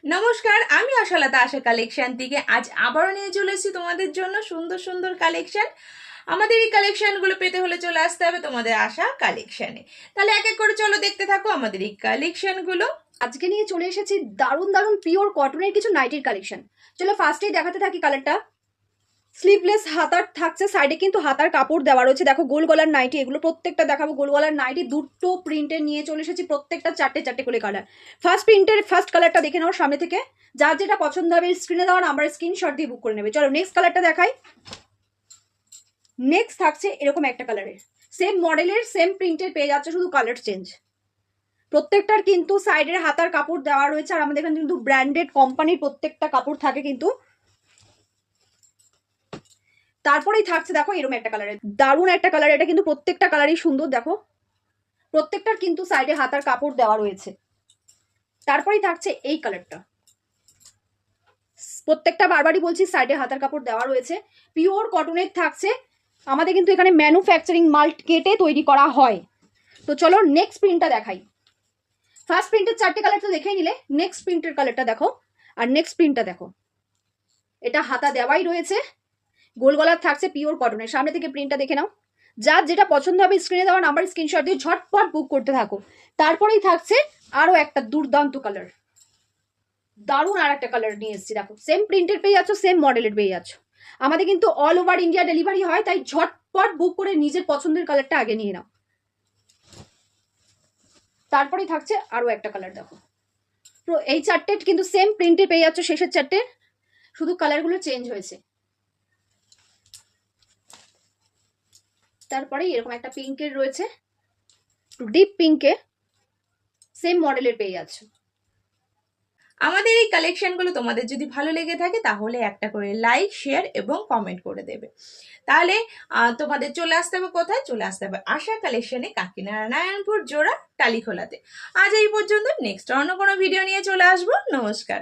নমস্কার, আমি আশালতা আশা কালেকশন থেকে আজ আবারও নিয়ে চলে এসেছি তোমাদের জন্য সুন্দর সুন্দর কালেকশন। আমাদের এই কালেকশনগুলো পেতে হলে চলে আসতে হবে তোমাদের আশা কালেকশনে। তাহলে এক এক করে চলো দেখতে থাকো আমাদের এই কালেকশনগুলো। আজকে নিয়ে চলে এসেছি দারুণ দারুণ পিওর কটনের কিছু নাইটির কালেকশন। চলো ফার্স্টেই দেখাতে থাকি কালারটা। স্লিভলেস হাতার থাকছে, সাইডে কিন্তু হাতার কাপড় দেওয়া রয়েছে। দেখো গোল গলার নাইটি, এগুলো প্রত্যেকটা দেখাবো গোল গলার নাইটি। দুটো প্রিন্টের নিয়ে চলে এসেছি, প্রত্যেকটা চারটে চারটে করে কালার। ফার্স্ট প্রিন্টের ফার্স্ট কালারটা দেখে নাও সামনে থেকে, যার যেটা পছন্দ হবে স্ক্রিনে দেওয়া নাম্বার স্ক্রিনশট দিয়ে বুক করে নেবে। চলো নেক্সট কালারটা দেখাই। নেক্সট থাকছে এরকম একটা কালারের, সেম মডেলের সেম প্রিন্টের পেয়ে যাচ্ছে, শুধু কালার চেঞ্জ। প্রত্যেকটার কিন্তু সাইডের হাতার কাপড় দেওয়া রয়েছে, আর আমাদের এখানে কিন্তু ব্র্যান্ডেড কোম্পানির প্রত্যেকটা কাপড় থাকে কিন্তু। তারপরেই থাকছে দেখো এরকম একটা কালারের, দারুণ একটা কালার। এটা কিন্তু প্রত্যেকটা কালারই সুন্দর, দেখো প্রত্যেকটার কিন্তু সাইডে হাতার কাপড় দেওয়া রয়েছে। তারপরেই থাকছে এই কালারটা, প্রত্যেকটা বারবারই বলছি সাইডে হাতার কাপড় দেওয়া রয়েছে। পিওর কটনের থাকছে, আমাদের কিন্তু এখানে ম্যানুফ্যাকচারিং মাল কেটে তৈরি করা হয়। তো চলো নেক্সট প্রিন্টটা দেখাই। ফার্স্ট প্রিন্টের চারটে কালার তো দেখেই নিলে, নেক্সট প্রিন্টের কালারটা দেখো। আর নেক্সট প্রিন্টটা দেখো, এটা হাতা দেওয়াই রয়েছে, গোল গলার থাকছে, পিওর কটনের। সামনে থেকে প্রিন্টটা দেখে নাও, যার যেটা পছন্দ হবে স্ক্রিনে দেওয়া নাম্বার স্ক্রিনশট দিয়ে ঝটপট বুক করতে থাকো। তারপরেই থাকছে আরো একটা দুর্দান্ত কালার, দারুণ আর একটা কালার নিয়ে এসেছি। দেখো সেম প্রিন্টের পেয়ে যাচ্ছ, সেম মডেলের পেয়ে যাচ্ছ। আমাদের কিন্তু অল ওভার ইন্ডিয়া ডেলিভারি হয়, তাই ঝটপট বুক করে নিজের পছন্দের কালারটা আগে নিয়ে নাও। তারপরেই থাকছে আরো একটা কালার, দেখো এই চারটে কিন্তু সেম প্রিন্টের পেয়ে যাচ্ছ, শেষের চারটে, শুধু কালারগুলো চেঞ্জ হয়েছে। তারপরে এরকম একটা পিঙ্কের রয়েছে, ডিপ পিঙ্কে, সেম মডেলের পেয়ে যাচ্ছ। আমাদের এই কালেকশনগুলো তোমাদের যদি ভালো লেগে থাকে তাহলে একটা করে লাইক, শেয়ার এবং কমেন্ট করে দেবে। তাহলে তোমাদের চলে আসতে হবে কোথায়? চলে আসতে হবে আশা কালেকশনে, কাকিনাড়া, নারায়ণপুর, জোড়া, টালিখোলাতে। আজ এই পর্যন্ত, নেক্সট অন্য কোনো ভিডিও নিয়ে চলে আসবো। নমস্কার।